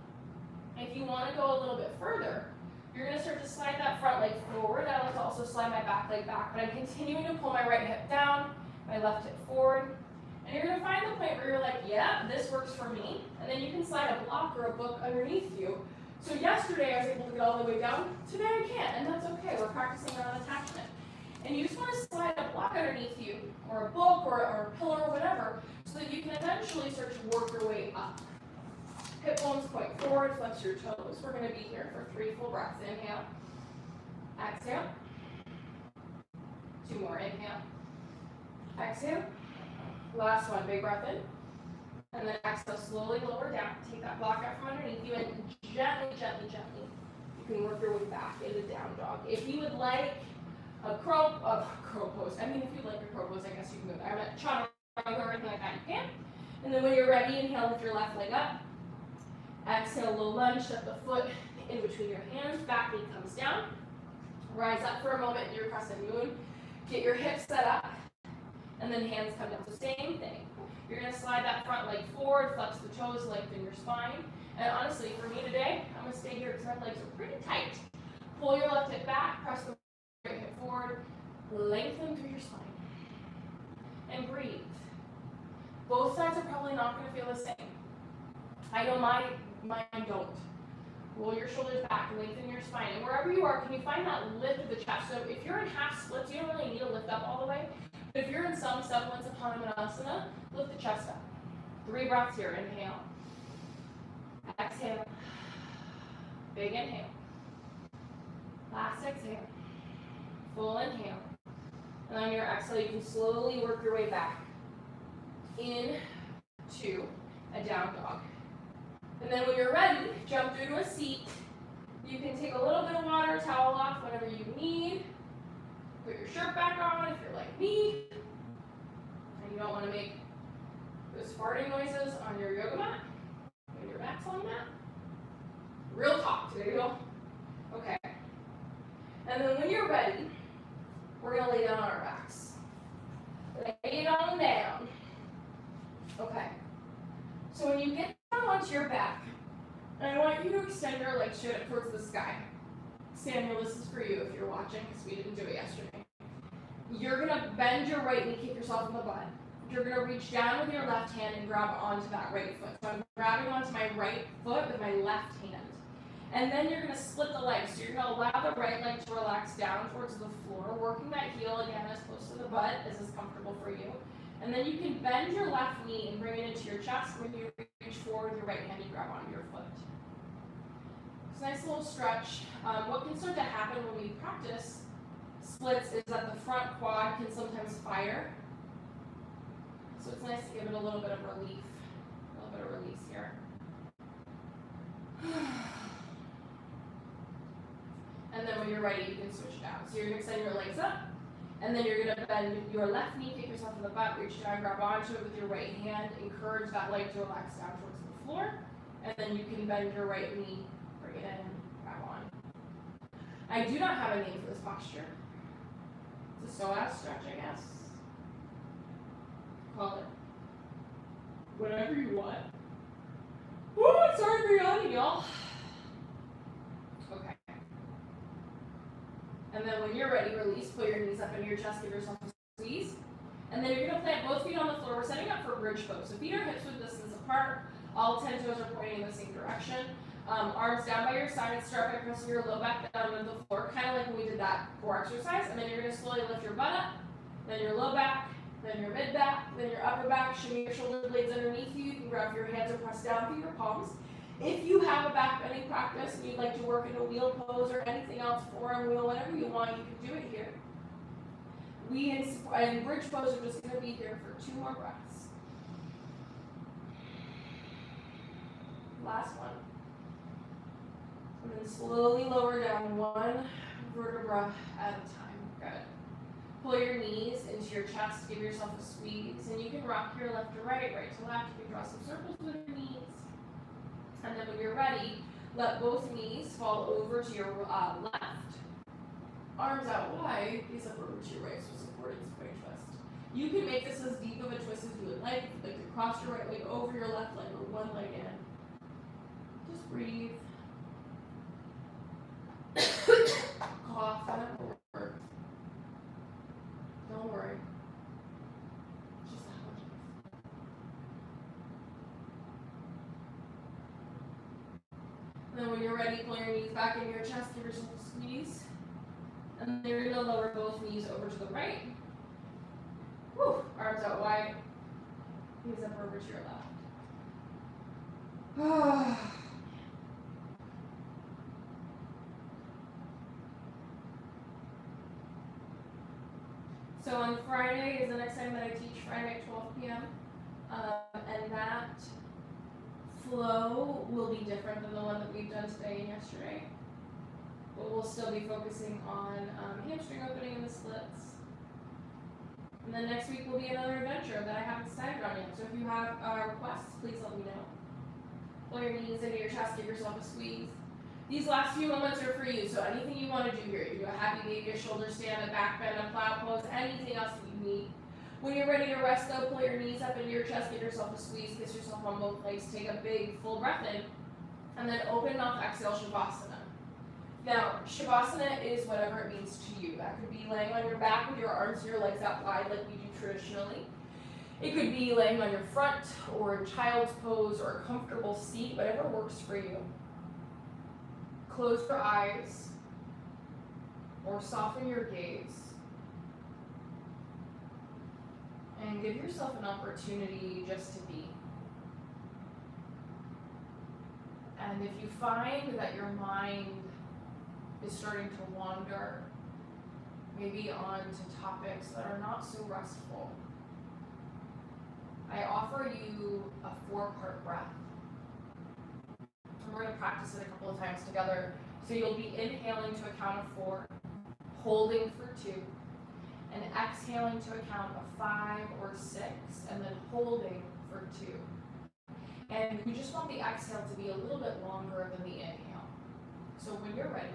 If you want to go a little bit further, you're going to start to slide that front leg forward. I like to also slide my back leg back, but I'm continuing to pull my right hip down, my left hip forward. And you're going to find the point where you're like, yeah, this works for me. And then you can slide a block or a book underneath you. So yesterday I was able to get all the way down. Today I can't, and that's okay. We're practicing on attachment. And you just want to slide a block underneath you, or a book, or a pillar, or whatever, so that you can eventually start to work your way up. Hip bones point forward, flex your toes. We're going to be here for 3 full breaths. Inhale. Exhale. 2 more. Inhale. Exhale. Last one. Big breath in. And then exhale, slowly lower down. Take that block out from underneath you, and gently, gently, gently, you can work your way back into down dog. If you would like a crow pose, I mean, if you'd like a crow pose, I guess you can go there. I'm at chaturanga or anything like that, you can. And then when you're ready, inhale, lift your left leg up. Exhale, low lunge, step the foot in between your hands, back knee comes down. Rise up for a moment in your crescent moon. Get your hips set up, and then hands come down. So same thing. You're going to slide that front leg forward, flex the toes, lengthen your spine. And honestly, for me today, I'm going to stay here because my legs are pretty tight. Pull your left hip back, press the right hip forward, lengthen through your spine. And breathe. Both sides are probably not going to feel the same. I know mine don't. Roll your shoulders back, lengthen your spine. And wherever you are, can you find that lift of the chest? So if you're in half splits, you don't really need to lift up all the way. But if you're in some semblance of Hanumanasana, lift the chest up. 3 breaths here. Inhale. Exhale. Big inhale. Last exhale. Full inhale. And on your exhale, you can slowly work your way back into a down dog. And then when you're ready, jump through to a seat. You can take a little bit of water, towel off, whatever you need. Put your shirt back on if you're like me. And you don't want to make those farting noises on your yoga mat. When your mat's on that. Real talk, there you go. Okay. And then when you're ready, we're going to lay down on our backs. Lay it on down. Okay. So when you get down onto your back, I want you to extend your legs straight towards the sky. Samuel, this is for you if you're watching, because we didn't do it yesterday. You're going to bend your right knee, kick yourself in the butt. You're going to reach down with your left hand and grab onto that right foot. So I'm grabbing onto my right foot with my left hand. And then you're going to split the legs. So you're going to allow the right leg to relax down towards the floor, working that heel again as close to the butt as is comfortable for you. And then you can bend your left knee and bring it into your chest. When you reach forward with your right hand, you grab onto your foot. It's a nice little stretch. What can start to happen when we practice splits is that the front quad can sometimes fire. So it's nice to give it a little bit of relief. A little bit of release here. And then when you're ready, you can switch down. So you're going to extend your legs up. And then you're going to bend your left knee, kick yourself in the butt, reach down, grab onto it with your right hand, encourage that leg to relax down towards the floor. And then you can bend your right knee, bring it in, grab on. I do not have a name for this posture. It's a psoas stretch, I guess. Call it whatever you want. Woo, it's hard for yawning, y'all. Okay. And then when you're ready, release, pull your knees up into your chest, give yourself a squeeze. And then you're gonna plant both feet on the floor. We're setting up for bridge pose. So feet are hips width distance apart. All 10 toes are pointing in the same direction. Arms down by your side. Start by pressing your low back down into the floor, kind of like when we did that core exercise. And then you're gonna slowly lift your butt up, then your low back, then your mid back, then your upper back. Shimmy your shoulder blades underneath you. You can grab your hands or press down through your palms. If you have a back bending practice and you'd like to work in a wheel pose or anything else, forearm wheel, whatever you want, you can do it here. We in bridge pose are just going to be here for 2 more breaths. Last one. And then slowly lower down 1 vertebra at a time. Good. Pull your knees into your chest, give yourself a squeeze, and you can rock your left to right, right to left. You can draw some circles with your knees. And then when you're ready, let both knees fall over to your left. Arms out wide, gaze up over to your right, so supporting spine twist. You can make this as deep of a twist as you would like. If you'd like to cross your right leg over your left leg or one leg in. Just breathe. Cough, whatever works. Don't worry. Just how it is. And then when you're ready, pull your knees back into your chest, give yourself a squeeze. And then you're going to lower both knees over to the right. Woo. Arms out wide. Knees up over to your left. So on Friday is the next time that I teach, Friday at 12 p.m. And that flow will be different than the one that we've done today and yesterday. But we'll still be focusing on hamstring opening and the splits. And then next week will be another adventure that I haven't decided on yet. So if you have requests, please let me know. Pull your knees into your chest, give yourself a squeeze. These last few moments are for you, so anything you want to do here. You can do a happy baby, a shoulder stand, a back bend, a plow pose, anything else that you need. When you're ready to rest though, pull your knees up into your chest, give yourself a squeeze, kiss yourself on both legs, take a big full breath in, and then open mouth, exhale, Shavasana. Now, Shavasana is whatever it means to you. That could be laying on your back with your arms and your legs out wide like we do traditionally. It could be laying on your front or a child's pose or a comfortable seat, whatever works for you. Close your eyes or soften your gaze and give yourself an opportunity just to be. And if you find that your mind is starting to wander, maybe on to topics that are not so restful, I offer you a 4-part breath. We're going to practice it a couple of times together. So you'll be inhaling to a count of 4, holding for 2, and exhaling to a count of 5 or 6, and then holding for 2. And we just want the exhale to be a little bit longer than the inhale. So when you're ready,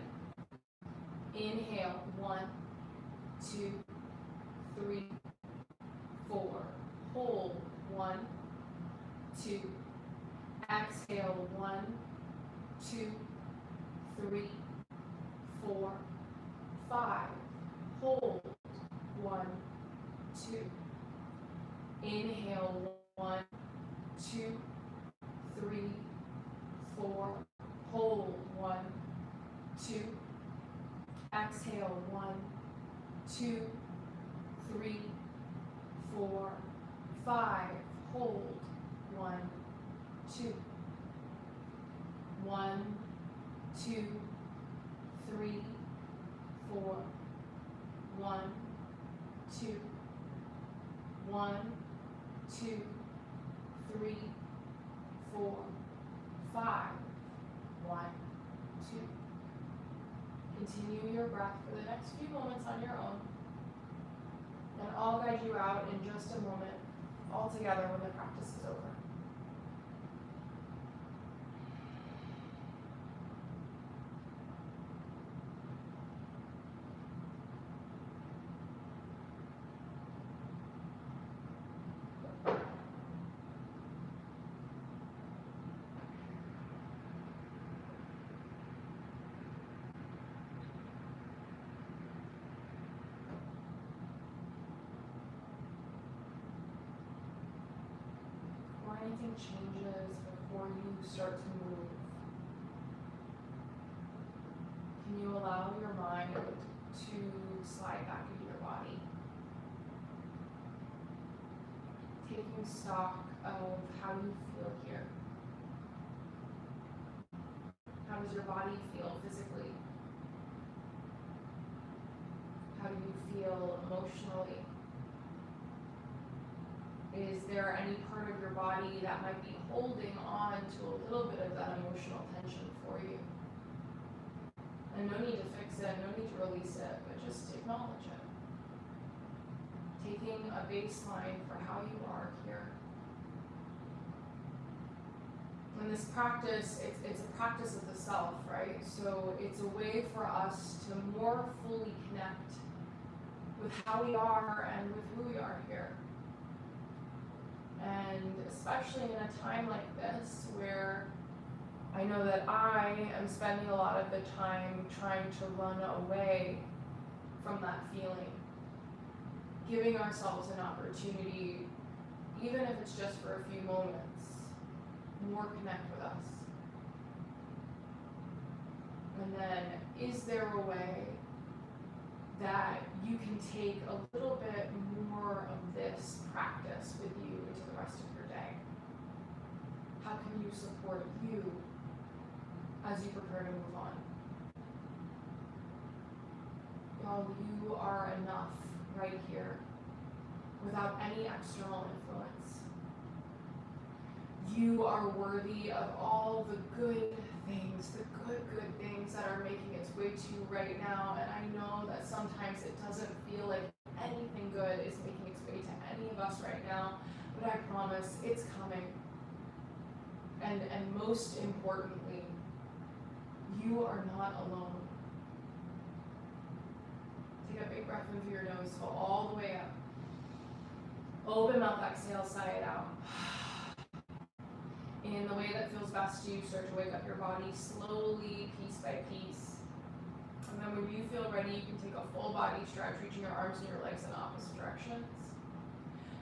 inhale 1, 2, 3, 4. Hold 1, 2. Exhale 1, 2, 3, 4, 5. Hold 1, 2. Inhale 1, 2, 3, 4. Hold 1, 2. Exhale 1, 2, 3, 4, 5. Hold 1, 2. 1, 2, 3, 4. 1, 2. 1, 2, 3, 4, 5. 1, 2. Continue your breath for the next few moments on your own. And I'll guide you out in just a moment, all together when the practice is over. you start to move, can you allow your mind to slide back into your body? Taking stock of how you feel here. How does your body feel physically? How do you feel emotionally? Is there any part of your body that might be holding on to a little bit of that emotional tension for you? And no need to fix it, no need to release it, but just acknowledge it. Taking a baseline for how you are here. And this practice, it's a practice of the self, right? So it's a way for us to more fully connect with how we are and with who we are here. And especially in a time like this where I know that I am spending a lot of the time trying to run away from that feeling. Giving ourselves an opportunity, even if it's just for a few moments, more connect with us. And then, is there a way that you can take a little bit more of this practice with you into the rest of your day? How can you support you as you prepare to move on? Y'all, you are enough right here without any external influence. You are worthy of all the good things, the good things that are making its way to you right now. And I know that sometimes it doesn't feel like anything good is making its way to any of us right now, but I promise it's coming. And most importantly, you are not alone. Take a big breath in through your nose, fill all the way up. Open mouth, exhale, sigh it out. In the way that feels best to you, start to wake up your body slowly, piece by piece. And then when you feel ready, you can take a full body stretch, reaching your arms and your legs in opposite directions.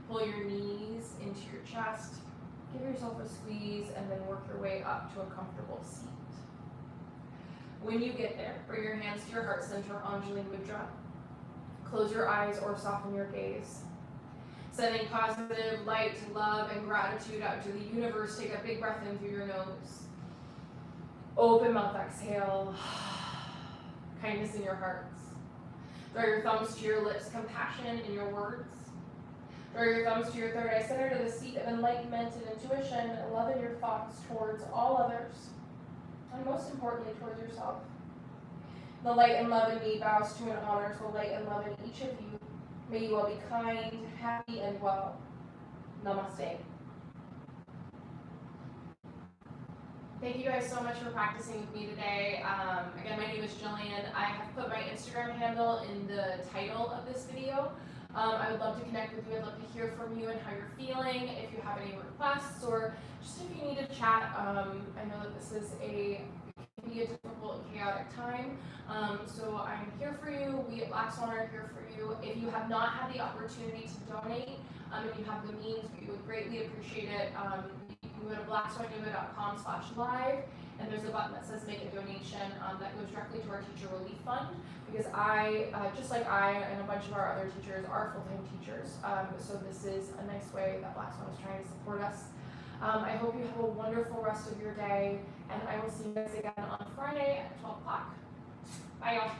Pull your knees into your chest. Give yourself a squeeze and then work your way up to a comfortable seat. When you get there, bring your hands to your heart center, Anjali Mudra. Close your eyes or soften your gaze. Sending positive light, love, and gratitude out to the universe. Take a big breath in through your nose. Open mouth, exhale. Kindness in your hearts. Draw your thumbs to your lips, compassion in your words. Draw your thumbs to your third eye center, to the seat of enlightenment and intuition. Love in your thoughts towards all others, and most importantly, towards yourself. The light and love in me bows to and honors the light and love in each of you. May you all be kind, happy, and well. Namaste. Thank you guys so much for practicing with me today. Again, my name is Jillian. I have put my Instagram handle in the title of this video. I would love to connect with you. I'd love to hear from you and how you're feeling. If you have any requests or just if you need to chat, I know that this is can be a difficult and chaotic time. So I'm here for you. We at Black Swan are here for you. If you have not had the opportunity to donate, and you have the means, we would greatly appreciate it. You can go to blackswanyoga.com/live, and there's a button that says make a donation that goes directly to our teacher relief fund, because I, just like I and a bunch of our other teachers, are full-time teachers. So this is a nice way that Black Swan is trying to support us. I hope you have a wonderful rest of your day, and I will see you guys again on Friday at 12 o'clock. Bye, y'all.